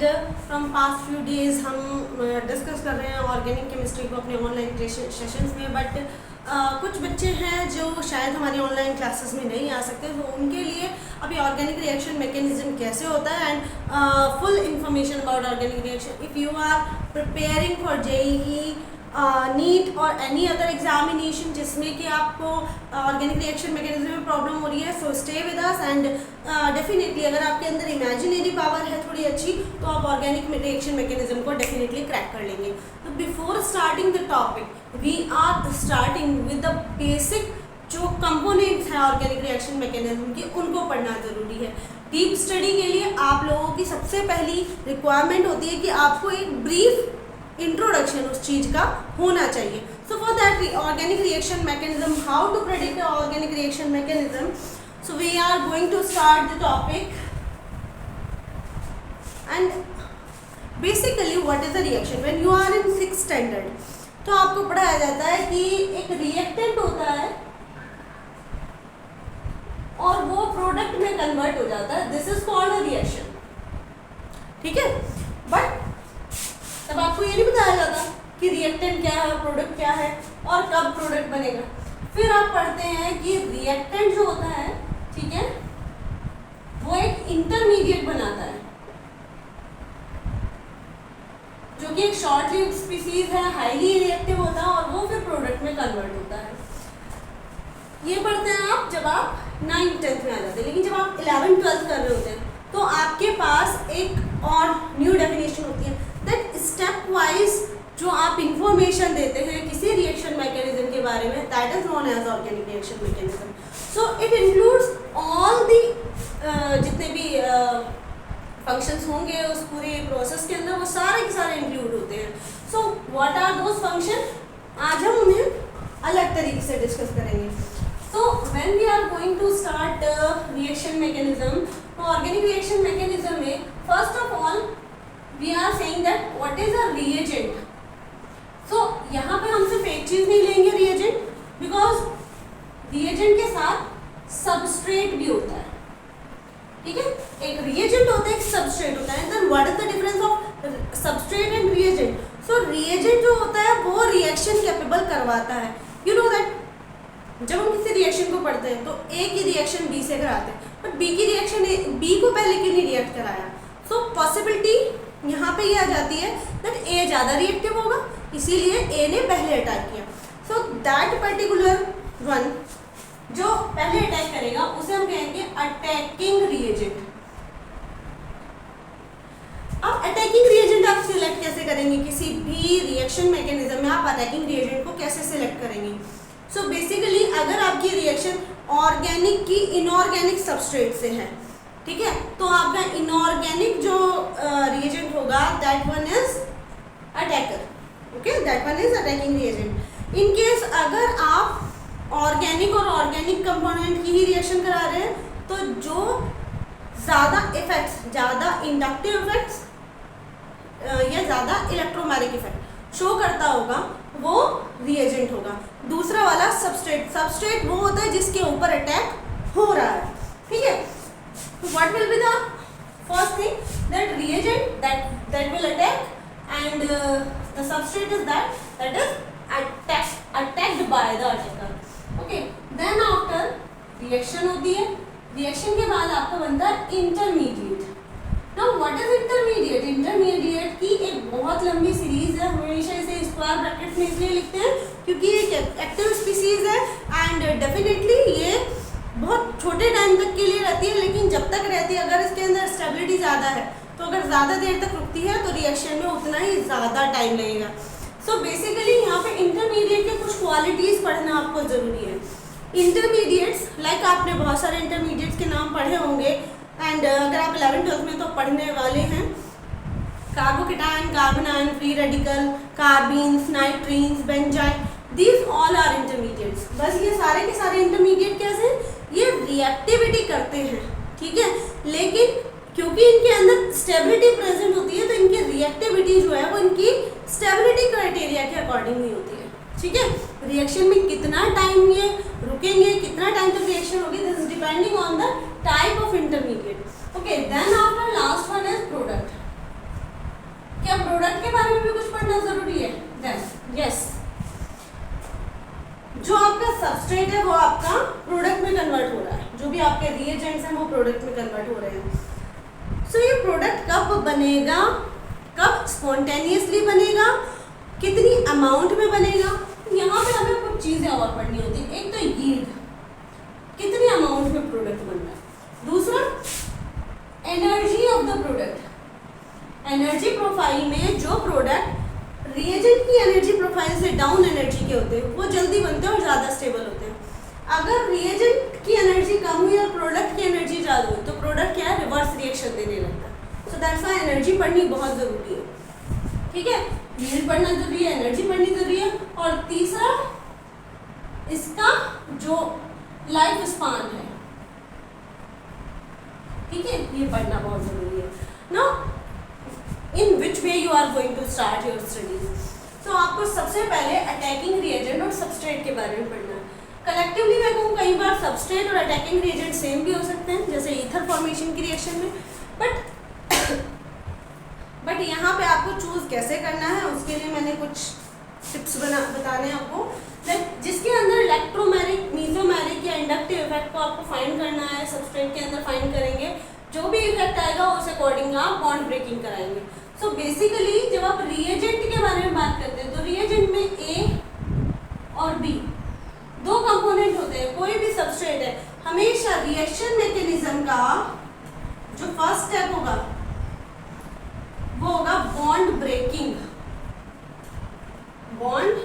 And from past few days हम discuss कर रहे हैं ऑर्गेनिक केमिस्ट्री को अपने ऑनलाइन सेशंस में, बट कुछ बच्चे हैं जो शायद हमारी ऑनलाइन क्लासेस में नहीं आ सकते, तो उनके लिए अभी ऑर्गेनिक रिएक्शन मैकेनिज्म कैसे होता है and full information about organic reaction. If you are preparing for JEE, NEET और एनी अदर एग्जामिनेशन जिसमें कि आपको ऑर्गेनिक रिएक्शन मैकेनिज्म में प्रॉब्लम हो रही है, so stay with us and definitely अगर आपके अंदर इमेजिनरी पावर है थोड़ी अच्छी, तो आप ऑर्गेनिक रिएक्शन मैकेनिज्म को डेफिनेटली क्रैक कर लेंगे। तो before starting the topic we are starting with the basic जो कंपोनेंट्स हैं ऑर्गेनिक रिएक्शन मैकेनिज्म की, उनको पढ़ना ज़रूरी है। डीप स्टडी के लिए आप लोगों की सबसे पहली रिक्वायरमेंट होती है कि आपको एक ब्रीफ इंट्रोडक्शन उस चीज़ का होना चाहिए। So for that organic reaction mechanism, how to predict organic reaction mechanism, so we are going to start the topic and basically what is the reaction. When you are in 6th standard तो आपको पढ़ाया जाता है कि एक reactant होता है और वो प्रोडक्ट में कन्वर्ट हो जाता है, this is called a reaction, ठीक है। बट तब आपको ये नहीं बताया जाता कि रिएक्टेंट क्या है, प्रोडक्ट क्या है और कब प्रोडक्ट बनेगा। फिर आप पढ़ते हैं कि रिएक्टेंट जो होता है, ठीक है, वो एक इंटरमीडिएट बनाता है जो कि एक शॉर्ट लिव्ड स्पीसीज है, हाईली रिएक्टिव होता है और वो फिर प्रोडक्ट में कन्वर्ट होता है। ये पढ़ते हैं आप जब आप 9th 10th में आ जाते हैं, लेकिन जब आप 11th 12th कर रहे होते हैं तो आपके पास एक और न्यू डेफिनेशन होती है दैट स्टेप वाइज जो आप इंफॉर्मेशन देते हैं किसी रिएक्शन मैकेनिज्म के बारे में, that is known as organic reaction mechanism. So it includes all the जितने भी फंक्शंस होंगे उस पूरे प्रोसेस के अंदर, वो सारे के सारे इंक्लूड होते हैं। So what are those function, आज हम उन्हें अलग तरीके से डिस्कस करेंगे। So when we are going to start reaction mechanism, तो organic reaction mechanism में first of all we are saying that what is a reagent। So यहाँ पे हम सिर्फ एक चीज़ नहीं लेंगे reagent, because reagent के साथ substrate भी होता है, ठीक है। एक reagent होता है, एक substrate होता है। Then what is the difference of substrate and reagent? So reagent जो होता है वो reaction capable करवाता है। You know that जब हम किसी रिएक्शन को पढ़ते हैं तो ए की रिएक्शन बी से कराते हैं, बट बी की रिएक्शन बी को पहले क्यों नहीं रिएक्ट कराया। सो पॉसिबिलिटी यहाँ पे ये आ जाती है दैट ए ज़्यादा रिएक्टिव होगा, इसीलिए ए ने पहले अटैक किया। सो दैट पर्टिकुलर वन जो पहले अटैक करेगा उसे हम कहेंगे अटैकिंग रिएजेंट। अब अटैकिंग रिएजेंट आप सिलेक्ट कैसे करेंगे, किसी भी रिएक्शन मैकेनिज्म में आप अटैकिंग रिएजेंट को कैसे सिलेक्ट करेंगे। सो बेसिकली अगर आपकी रिएक्शन ऑर्गेनिक की इनऑर्गेनिक सबस्ट्रेट से है, ठीक है, तो आपका इनऑर्गेनिक जो रिएजेंट होगा that one is attacker, okay, that one is attacking reagent. In case अगर आप ऑर्गेनिक और ऑर्गेनिक कंपोनेंट की ही रिएक्शन करा रहे हैं तो जो ज़्यादा इफेक्ट्स, ज़्यादा इंडक्टिव इफेक्ट्स या ज़्यादा इलेक्ट्रोमैग्नेटिक इफेक्ट शो करता होगा वो रिएजेंट होगा। दूसरा वाला सबस्ट्रेट, सबस्ट्रेट वो होता है जिसके ऊपर अटैक हो रहा है, ठीक है। तो what will be the first thing, that reagent that will attack and the substrate is that is attacked by the attacker, okay. Then after reaction होती है, रिएक्शन के बाद आपका बनता है intermediate. Now what is intermediate, intermediate की एक बहुत लंबी सीरीज है, हमेशा इसे स्क्वायर ब्रैकेट में इसलिए लिखते हैं क्योंकि ये एक्टिव स्पीसीज है एंड डेफिनेटली ये बहुत छोटे टाइम तक के लिए रहती है, लेकिन जब तक रहती है अगर इसके अंदर स्टेबिलिटी ज़्यादा है तो अगर ज़्यादा देर तक रुकती है तो रिएक्शन में उतना ही ज़्यादा टाइम लगेगा। सो बेसिकली यहाँ पे इंटरमीडिएट के कुछ क्वालिटीज़ पढ़ना आपको ज़रूरी है। इंटरमीडिएट्स लाइक आपने बहुत सारे इंटरमीडिएट्स के नाम पढ़े होंगे एंड अगर आप 11th 12th में तो पढ़ने वाले हैं, carbocation, carbanion, free radical, carbenes, nitrenes, benzyne, these all are intermediates. बस ये सारे के सारे इंटरमीडिएट कैसे, ये रिएक्टिविटी करते हैं, ठीक है, लेकिन क्योंकि इनके अंदर स्टेबिलिटी प्रेजेंट होती है तो इनकी रिएक्टिविटी जो है वो इनकी स्टेबिलिटी क्राइटेरिया के अकॉर्डिंग ही होती है, ठीक है। रिएक्शन में कितना टाइम ये रुकेंगे, कितना टाइम तक रिएक्शन होगी, this is depending on the type of intermediate, okay. Then after last one is product. Product कब बनेगा, कब स्पॉन्टेनियसली बनेगा, कितनी अमाउंट में बनेगा। यहाँ पे हमें कुछ चीज़ें और पढ़नी होती है। एक तो यील्ड, कितनी अमाउंट में प्रोडक्ट बन रहा है। दूसरा energy of the product, energy profile में जो प्रोडक्ट रिएजेंट की एनर्जी प्रोफाइल से डाउन एनर्जी के होते हैं वो जल्दी बनते हैं और ज़्यादा स्टेबल होते हैं। अगर रिएजेंट की एनर्जी कम हुई और प्रोडक्ट की एनर्जी ज़्यादा हुई तो प्रोडक्ट क्या है, रिवर्स रिएक्शन देने लगता है। सो दैट्स व्हाई एनर्जी पढ़नी बहुत ज़रूरी है। ठीक है, यील्ड पढ़ना जरूरी है, एनर्जी पढ़नी जरूरी है, और तीसरा इसका जो लाइफ स्पान है, ठीक है, ये पढ़ना बहुत जरूरी है। Now in which way you are going to start your studies. तो आपको सबसे पहले अटैकिंग रिएजेंट और सबस्ट्रेट के बारे में पढ़ना है। कलेक्टिवली मैं कहूँ कई बार सबस्ट्रेट और अटैकिंग रिएजेंट सेम भी हो सकते हैं, जैसे ईथर फॉर्मेशन की रिएक्शन में, बट यहाँ पे आपको चूज कैसे करना है उसके लिए मैंने कुछ टिप्स बताने हैं आपको। जिसके अंदर इलेक्ट्रोमैरिक, मीजोमैरिक या इंडक्टिव इफेक्ट को आपको फाइंड करना है, सबस्ट्रेट के अंदर फाइंड करेंगे। जो भी इफेक्ट आएगा उस अकॉर्डिंग आप बॉन्ड ब्रेकिंग कराएंगे। सो बेसिकली जब आप रिएजेंट के बारे में बात करते हैं तो रिएजेंट में ए और बी दो कंपोनेंट होते हैं। कोई भी सबस्ट्रेट है हमेशा रिएक्शन मैकेनिज्म का जो फर्स्ट स्टेप होगा वो होगा बॉन्ड ब्रेकिंग। बॉन्ड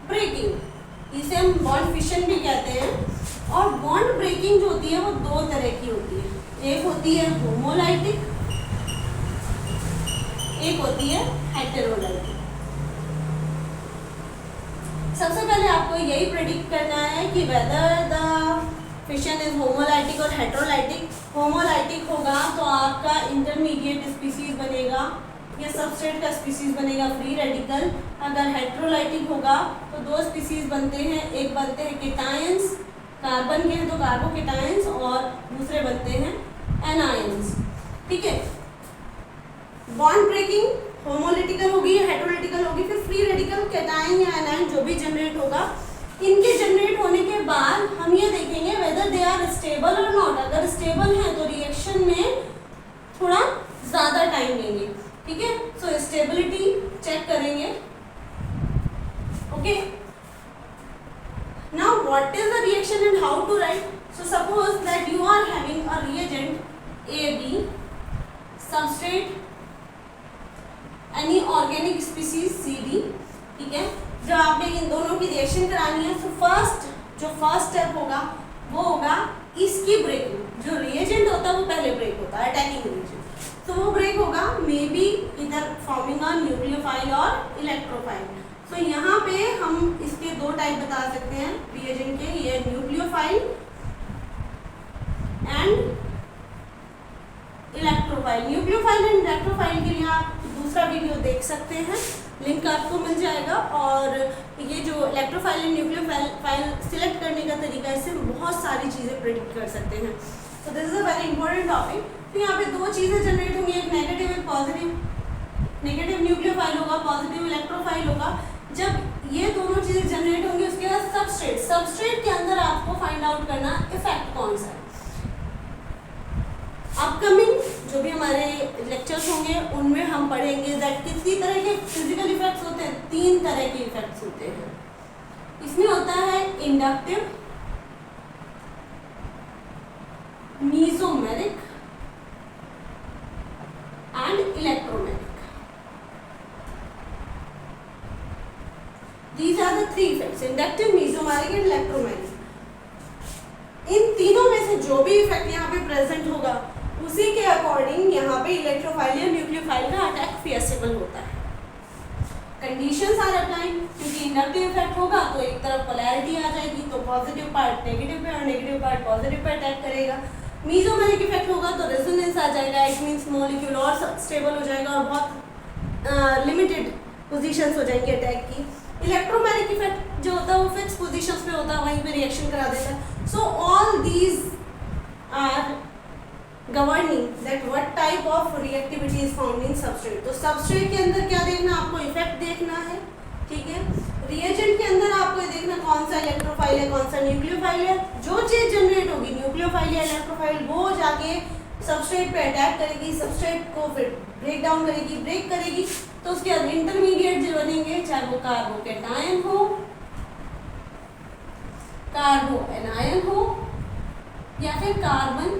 ब्रेकिंग इसे हम बॉन्ड फिशन भी कहते हैं। और बॉन्ड ब्रेकिंग जो होती है वो दो तरह की होती है, एक होती है होमोलाइटिक, एक होती है हेटेरोलाइटिक। सबसे पहले आपको यही प्रेडिक्ट करना है कि whether the fission is homolytic और हेटेरोलाइटिक। होमोलाइटिक होगा तो आपका इंटरमीडिएट स्पीसीज बनेगा या सबस्ट्रेट का स्पीसीज बनेगा फ्री रेडिकल। अगर हेटेरोलाइटिक होगा तो दो स्पीसीज बनते हैं, एक बनते हैं केटायंस, कार्बन के हैं तो कार्बोकेटायंस, और दूसरे बनते हैं एनायंस। ठीक है, बॉन्ड ब्रेकिंग होमोलिटिकल होगी या हेटेरोलिटिकल होगी, फिर फ्री रेडिकल कैटायन या एनायन जो भी जनरेट होगा। इनके जनरेट होने के बाद हम ये देखेंगे वेदर दे आर स्टेबल और नॉट। अगर स्टेबल हैं तो रिएक्शन में थोड़ा ज़्यादा टाइम लेंगे। ठीक है, सो स्टेबिलिटी चेक करेंगे। Okay, now what is the reaction and how to write? So suppose that you are having a reagent AB, substrate any organic species CD। ठीक है, जब आपने इन दोनों की रिएक्शन करानी है तो जो फर्स्ट स्टेप होगा वो होगा इसकी ब्रेकिंग। जो रिएजेंट होता है वो पहले ब्रेक होता है, अटैकिंग रिएजेंट, तो वो ब्रेक होगा मे बी इधर फॉर्मिंग अ न्यूक्लियोफाइल और इलेक्ट्रोफाइल। तो यहाँ पे हम इसके दो टाइप बता सकते हैं रिएजेंट के, ये nucleophile and electrophile. Nucleophile and electrophile के लिए आप दूसरा वीडियो देख सकते हैं, लिंक आपको मिल जाएगा। और ये जो इलेक्ट्रोफाइल एंड न्यूक्लियोफाइल सिलेक्ट करने का तरीका, इससे बहुत सारी चीज़ें प्रेडिक्ट कर सकते हैं। तो this is a very important topic. तो यहाँ पे दो चीज़ें जनरेट होंगी, एक नेगेटिव एक पॉजिटिव। नेगेटिव न्यूक्लियोफाइल होगा, पॉजिटिव इलेक्ट्रोफाइल होगा। जब ये दोनों चीज़ें जनरेट होंगी उसके बाद सबस्ट्रेट के अंदर आपको फाइंड आउट करना इफेक्ट कौन सा है। अपकमिंग जो भी हमारे लेक्चर्स होंगे उनमें हम पढ़ेंगे दैट कितनी तरह के फिजिकल इफेक्ट्स होते हैं। 3 तरह के इफेक्ट्स होते हैं। इसमें होता है inductive, mesomeric and electromeric. These are the 3 effects, inductive, mesomeric and electromeric। इन तीनों में से जो भी इफेक्ट यहाँ पे प्रेजेंट होगा उसी के अकॉर्डिंग यहाँ पे इलेक्ट्रोफाइल या न्यूक्लियोफाइल का अटैक फिजिबल होता है। कंडीशंस आर अप्लाइड, क्योंकि इंडक्टिव इफेक्ट होगा तो एक तरफ पोलैरिटी आ जाएगी, तो पॉजिटिव पार्ट नेगेटिव पे और negative part positive pay attack करेगा। मीजोमेरिक इफेक्ट होगा तो रेजोनेंस आ जाएगा, इट मीन्स मॉलिक्यूल और स्टेबल हो जाएगा और बहुत लिमिटेड पोजीशंस हो जाएंगी अटैक की। इलेक्ट्रोमैरिक इफेक्ट जो होता है वो फिक्स पोजीशंस पे होता है, वहीं पे रिएक्शन करा देता है। So all these are governing that what type of reactivity is found in substrate. तो सबस्ट्रेट के अंदर क्या देखना, आपको इफेक्ट देखना है। ठीक है, रिएजेंट के अंदर आपको देखना कौन सा इलेक्ट्रोफाइल है कौन सा न्यूक्लियोफाइल है। जो चीज़ जनरेट होगी न्यूक्लियोफाइल या इलेक्ट्रोफाइल वो जाके सबस्ट्रेट पे अटैक करेगी, सबस्ट्रेट को फिर ब्रेक डाउन करेगी, ब्रेक करेगी, तो उसके बाद इंटरमीडिएट जो बनेंगे, चाहे वो कार्बोकेटायन हो, कार्बो एनायन हो या फिर कार्बन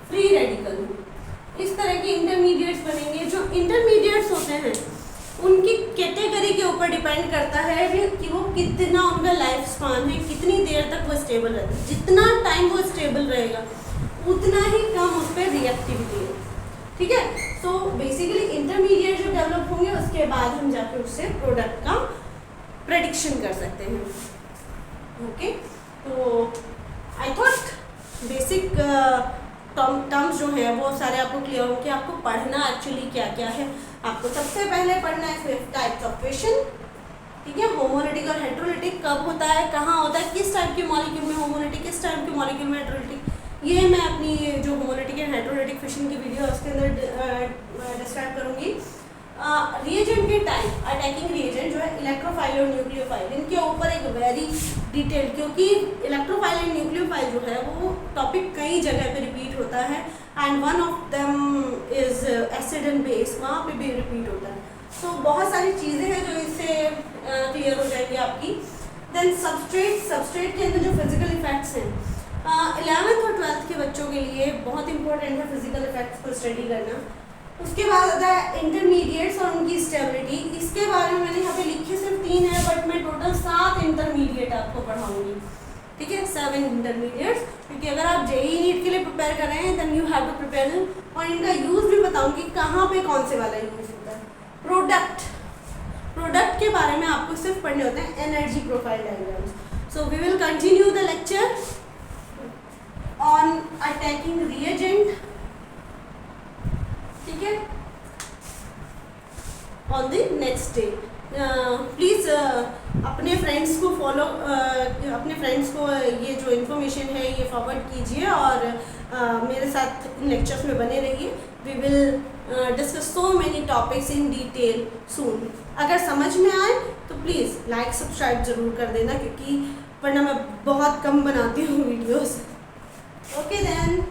फ्री रेडिकल हो, इस तरह के इंटरमीडिएट्स बनेंगे। जो इंटरमीडिएट्स होते हैं उनकी कैटेगरी के ऊपर डिपेंड करता है कि वो कितना उनका लाइफ स्पान है, कितनी देर तक वो स्टेबल रहता है। जितना टाइम वो स्टेबल रहेगा उतना ही कम उस पर रिएक्टिविटी है, ठीक है। सो बेसिकली इंटरमीडिएट जो डेवलप होंगे उसके बाद हम जाकर उससे प्रोडक्ट का प्रेडिक्शन कर सकते हैं। ओके, तो आई थॉट बेसिक टर्म्स जो है वो सारे आपको क्लियर हो कि आपको पढ़ना एक्चुअली क्या क्या है। आपको सबसे पहले पढ़ना है फिफ्थ टाइप्स ऑफ फिशन, ठीक है। होमोलिटिक और हेट्रोलिटिक कब होता है, कहाँ होता है, किस टाइप के मॉलिक्यूल में होमोलिटिक, किस टाइप के मॉलिक्यूल में हेट्रोलिटिक, ये मैं अपनी जो होमोलिटिक एंड हेट्रोलिटिक फिशन की वीडियो है उसके अंदर डिस्क्राइब करूँगी। रिएजेंट के टाइप, अटैकिंग रिएजेंट जो है इलेक्ट्रोफाइल और न्यूक्लियोफाइल, इनके ऊपर एक वेरी डिटेल, क्योंकि इलेक्ट्रोफाइल एंड न्यूक्लियोफाइल जो है वो टॉपिक कई जगह पे रिपीट होता है and one of them is acid and base, वहाँ पे भी रिपीट होता है। तो बहुत सारी चीज़ें हैं जो इससे क्लियर हो जाएंगी आपकी। देन सबस्ट्रेट के अंदर जो फिजिकल इफेक्ट्स हैं, 11th और 12th के बच्चों के लिए बहुत इंपॉर्टेंट है फिजिकल इफेक्ट्स को स्टडी करना। उसके बाद आता है इंटरमीडिएट्स और उनकी स्टेबिलिटी। इसके बारे में मैंने यहाँ पे लिखे सिर्फ 3 है, बट मैं टोटल 7 इंटरमीडिएट आपको पढ़ाऊंगी, ठीक है, 7 इंटरमीडिएट्स, क्योंकि अगर आप जेईई नीट के लिए प्रिपेयर कर रहे हैं then you have to prepare them, और इनका यूज़ भी बताऊंगी कहाँ पे कौन से वाला यूज़ होता है। प्रोडक्ट के बारे में आपको सिर्फ पढ़ने होते हैं energy profile diagrams. So we will continue the lecture on attacking reagent, ठीक है, on the next day. Please अपने फ्रेंड्स को फॉलो, अपने फ्रेंड्स को ये जो इन्फॉर्मेशन है ये फॉरवर्ड कीजिए और मेरे साथ इन लेक्चर्स में बने रहिए। We will discuss so many topics in detail soon. अगर समझ में आए तो प्लीज़ लाइक सब्सक्राइब ज़रूर कर देना, क्योंकि वरना मैं बहुत कम बनाती हूँ वीडियोस। Okay then.